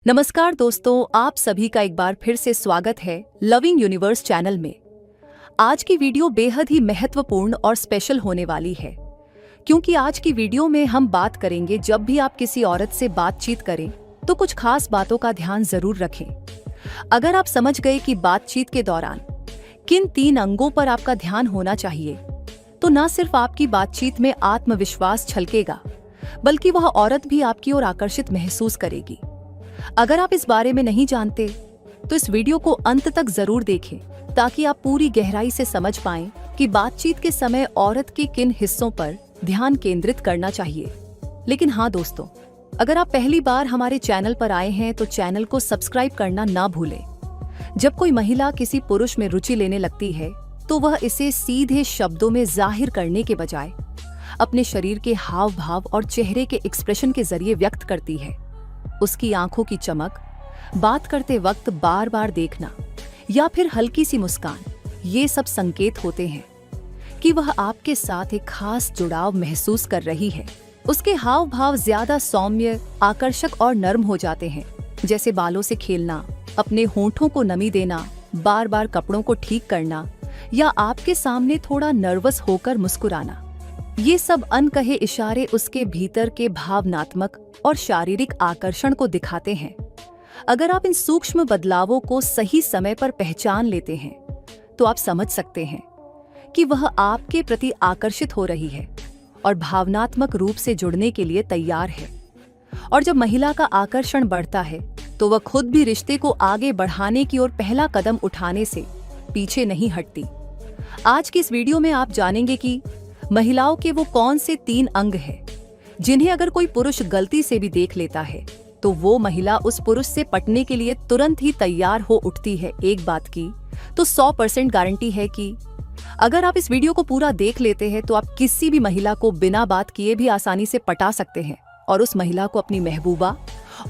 नमस्कार दोस्तों, आप सभी का एक बार फिर से स्वागत है लविंग यूनिवर्स चैनल में। आज की वीडियो बेहद ही महत्वपूर्ण और स्पेशल होने वाली है, क्योंकि आज की वीडियो में हम बात करेंगे जब भी आप किसी औरत से बातचीत करें तो कुछ खास बातों का ध्यान जरूर रखें। अगर आप समझ गए कि बातचीत के दौरान किन 3 अंगों पर आपका ध्यान होना चाहिए, तो न सिर्फ आपकी बातचीत में आत्मविश्वास छलकेगा, बल्कि वह औरत भी आपकी ओर आकर्षित महसूस करेगी। अगर आप इस बारे में नहीं जानते तो इस वीडियो को अंत तक जरूर देखें, ताकि आप पूरी गहराई से समझ पाएं कि बातचीत के समय औरत के किन हिस्सों पर ध्यान केंद्रित करना चाहिए। लेकिन हाँ दोस्तों, अगर आप पहली बार हमारे चैनल पर आए हैं तो चैनल को सब्सक्राइब करना ना भूलें। जब कोई महिला किसी पुरुष में रुचि लेने लगती है तो वह इसे सीधे शब्दों में जाहिर करने के बजाय अपने शरीर के हाव भाव और चेहरे के एक्सप्रेशन के जरिए व्यक्त करती है। उसकी आंखों की चमक, बात करते वक्त बार बार देखना या फिर हल्की सी मुस्कान, ये सब संकेत होते हैं कि वह आपके साथ एक खास जुड़ाव महसूस कर रही है। उसके हाव भाव ज्यादा सौम्य, आकर्षक और नर्म हो जाते हैं, जैसे बालों से खेलना, अपने होंठों को नमी देना, बार बार कपड़ों को ठीक करना या आपके सामने थोड़ा नर्वस होकर मुस्कुराना। ये सब अनकहे इशारे उसके भीतर के भावनात्मक और शारीरिक आकर्षण को दिखाते हैं। अगर आप इन सूक्ष्म बदलावों को सही समय पर पहचान लेते हैं तो आप समझ सकते हैं कि वह आपके प्रति आकर्षित हो रही है और भावनात्मक रूप से जुड़ने के लिए तैयार है। और जब महिला का आकर्षण बढ़ता है तो वह खुद भी रिश्ते को आगे बढ़ाने की ओर पहला कदम उठाने से पीछे नहीं हटती। आज की इस वीडियो में आप जानेंगे कि महिलाओं के वो कौन से 3 अंग हैं जिन्हें अगर कोई पुरुष गलती से भी देख लेता है तो वो महिला उस पुरुष से पटने के लिए तुरंत ही तैयार हो उठती है। एक बात की तो 100% गारंटी है कि अगर आप इस वीडियो को पूरा देख लेते हैं तो आप किसी भी महिला को बिना बात किए भी आसानी से पटा सकते हैं और उस महिला को अपनी महबूबा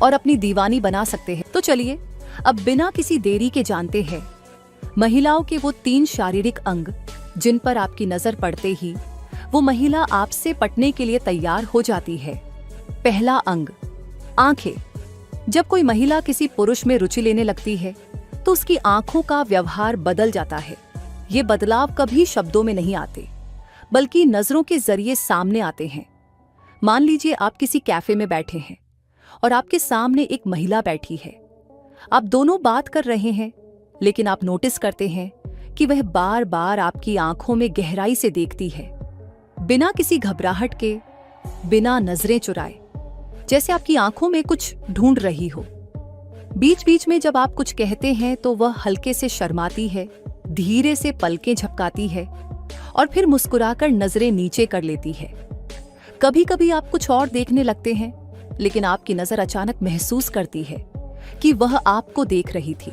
और अपनी दीवानी बना सकते हैं। तो चलिए अब बिना किसी देरी के जानते हैं महिलाओं के वो 3 शारीरिक अंग जिन पर आपकी नजर पड़ते ही वो महिला आपसे पटने के लिए तैयार हो जाती है। पहला अंग, आंखें। जब कोई महिला किसी पुरुष में रुचि लेने लगती है तो उसकी आंखों का व्यवहार बदल जाता है। ये बदलाव कभी शब्दों में नहीं आते, बल्कि नजरों के जरिए सामने आते हैं। मान लीजिए आप किसी कैफे में बैठे हैं और आपके सामने एक महिला बैठी है। आप दोनों बात कर रहे हैं, लेकिन आप नोटिस करते हैं कि वह बार बार आपकी आंखों में गहराई से देखती है, बिना किसी घबराहट के, बिना नजरें चुराए, जैसे आपकी आंखों में कुछ ढूंढ रही हो। बीच बीच में जब आप कुछ कहते हैं तो वह हल्के से शर्माती है, धीरे से पलकें झपकाती है और फिर मुस्कुराकर नजरें नीचे कर लेती है। कभी कभी आप कुछ और देखने लगते हैं, लेकिन आपकी नजर अचानक महसूस करती है कि वह आपको देख रही थी,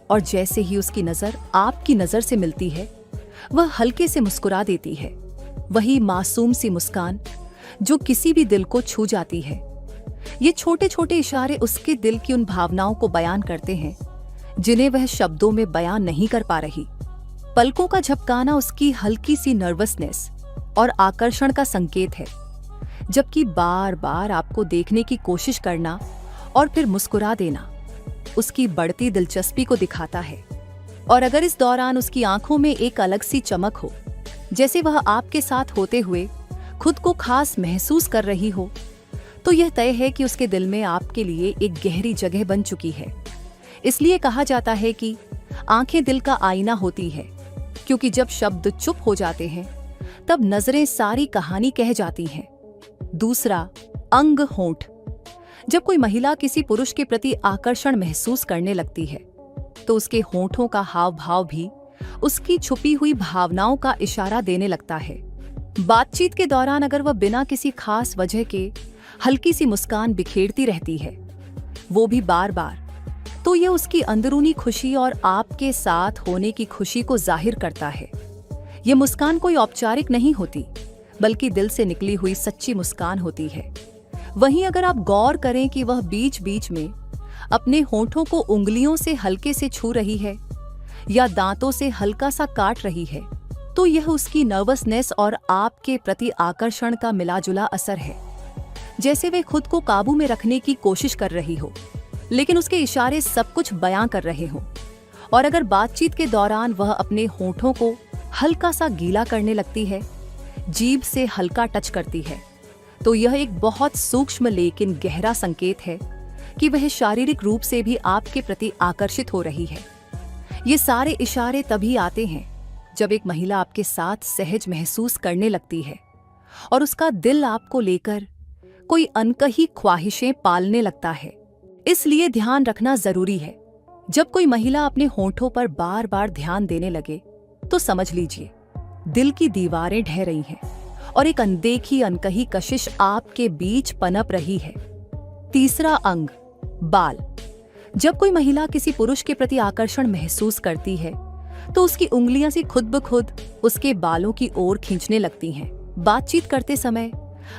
और जैसे ही उसकी नजर आपकी नजर से मिलती है वह हल्के से मुस्कुरा देती है। वही मासूम सी मुस्कान जो किसी भी दिल को छू जाती है। ये छोटे छोटे इशारे उसके दिल की उन भावनाओं को बयान करते हैं जिन्हें वह शब्दों में बयान नहीं कर पा रही। पलकों का झपकाना उसकी हल्की सी नर्वसनेस और आकर्षण का संकेत है, जबकि बार बार आपको देखने की कोशिश करना और फिर मुस्कुरा देना उसकी बढ़ती दिलचस्पी को दिखाता है। और अगर इस दौरान उसकी आंखों में एक अलग सी चमक हो, जैसे वह आपके साथ होते हुए खुद को खास महसूस कर रही हो, तो यह तय है कि उसके दिल में आपके लिए एक गहरी जगह बन चुकी है। इसलिए कहा जाता है कि आंखें दिल का आईना होती है, क्योंकि जब शब्द चुप हो जाते हैं तब नजरें सारी कहानी कह जाती हैं। दूसरा अंग, होंठ। जब कोई महिला किसी पुरुष के प्रति आकर्षण महसूस करने लगती है तो उसके होंठों का हाव भाव भी उसकी छुपी हुई भावनाओं का इशारा देने लगता है। बातचीत के दौरान अगर वह बिना किसी खास वजह के हल्की सी मुस्कान बिखेरती रहती है, वो भी बार बार, तो यह उसकी अंदरूनी खुशी और आपके साथ होने की खुशी को जाहिर करता है। यह मुस्कान कोई औपचारिक नहीं होती, बल्कि दिल से निकली हुई सच्ची मुस्कान होती है। वहीं अगर आप गौर करें कि वह बीच बीच में अपने होंठों को उंगलियों से हल्के से छू रही है या दांतों से हल्का सा काट रही है, तो यह उसकी नर्वसनेस और आपके प्रति आकर्षण का मिलाजुला असर है, जैसे वे खुद को काबू में रखने की कोशिश कर रही हो। लेकिन उसके इशारे सब कुछ बयां कर रहे हों। और अगर बातचीत के दौरान वह अपने होठों को हल्का सा गीला करने लगती है, जीभ से हल्का टच करती है, तो यह एक बहुत सूक्ष्म लेकिन गहरा संकेत है कि वह शारीरिक रूप से भी आपके प्रति आकर्षित हो रही है। ये सारे इशारे तभी आते हैं जब एक महिला आपके साथ सहज महसूस करने लगती है और उसका दिल आपको लेकर कोई अनकही ख्वाहिशें पालने लगता है। इसलिए ध्यान रखना जरूरी है। जब कोई महिला अपने होठों पर बार बार ध्यान देने लगे तो समझ लीजिए दिल की दीवारें ढह रही हैं और एक अनदेखी अनकही कशिश आपके बीच पनप रही है। तीसरा अंग, बाल। जब कोई महिला किसी पुरुष के प्रति आकर्षण महसूस करती है तो उसकी उंगलियां सी खुद ब खुद उसके बालों की ओर खींचने लगती हैं। बातचीत करते समय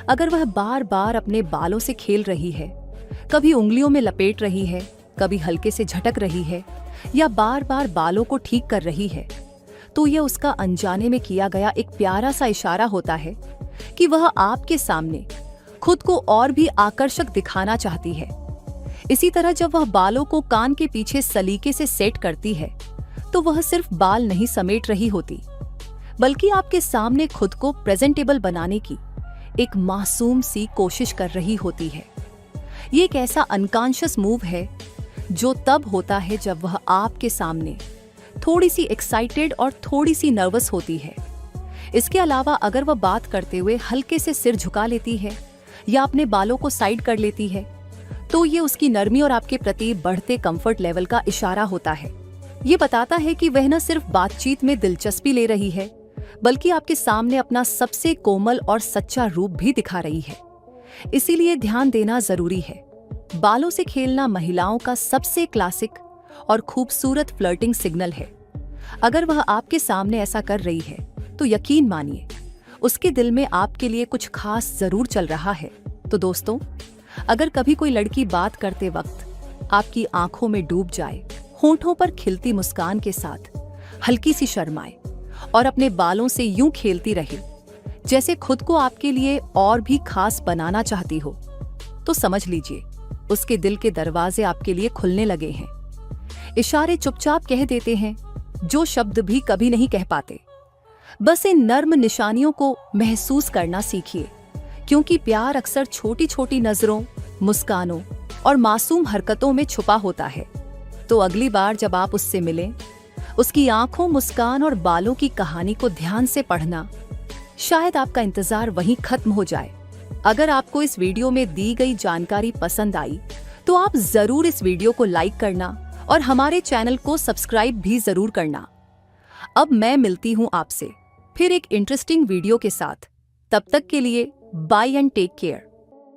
अगर वह बार बार अपने बालों से खेल रही है, कभी उंगलियों में लपेट रही है, कभी हल्के से झटक रही है या बार बार बालों को ठीक कर रही है, तो यह उसका अनजाने में किया गया एक प्यारा सा इशारा होता है कि वह आपके सामने खुद को और भी आकर्षक दिखाना चाहती है। इसी तरह जब वह बालों को कान के पीछे सलीके से सेट करती है तो वह सिर्फ बाल नहीं समेट रही होती, बल्कि आपके सामने खुद को प्रेजेंटेबल बनाने की एक मासूम सी कोशिश कर रही होती है। ये एक ऐसा अनकॉन्शियस मूव है जो तब होता है जब वह आपके सामने थोड़ी सी एक्साइटेड और थोड़ी सी नर्वस होती है। इसके अलावा अगर वह बात करते हुए हल्के से सिर झुका लेती है या अपने बालों को साइड कर लेती है, तो ये उसकी नरमी और आपके प्रति बढ़ते कंफर्ट लेवल का इशारा होता है। ये बताता है कि वह न सिर्फ बातचीत में दिलचस्पी ले रही है, बल्कि आपके सामने अपना सबसे कोमल और सच्चा रूप भी दिखा रही है। इसीलिए ध्यान देना जरूरी है। बालों से खेलना महिलाओं का सबसे क्लासिक और खूबसूरत फ्लर्टिंग सिग्नल है। अगर वह आपके सामने ऐसा कर रही है तो यकीन मानिए उसके दिल में आपके लिए कुछ खास जरूर चल रहा है। तो दोस्तों, अगर कभी कोई लड़की बात करते वक्त आपकी आंखों में डूब जाए, होठों पर खिलती मुस्कान के साथ हल्की सी शर्माए और अपने बालों से यूं खेलती रहे जैसे खुद को आपके लिए और भी खास बनाना चाहती हो, तो समझ लीजिए उसके दिल के दरवाजे आपके लिए खुलने लगे हैं। इशारे चुपचाप कह देते हैं जो शब्द भी कभी नहीं कह पाते। बस इन नर्म निशानियों को महसूस करना सीखिए, क्योंकि प्यार अक्सर छोटी छोटी नजरों, मुस्कानों और मासूम हरकतों में छुपा होता है। तो अगली बार जब आप उससे मिलें, उसकी आंखों, मुस्कान और बालों की कहानी को ध्यान से पढ़ना। शायद आपका इंतजार वहीं खत्म हो जाए। अगर आपको इस वीडियो में दी गई जानकारी पसंद आई तो आप जरूर इस वीडियो को लाइक करना और हमारे चैनल को सब्सक्राइब भी जरूर करना। अब मैं मिलती हूँ आपसे फिर एक इंटरेस्टिंग वीडियो के साथ। तब तक के लिए बाय एंड टेक केयर।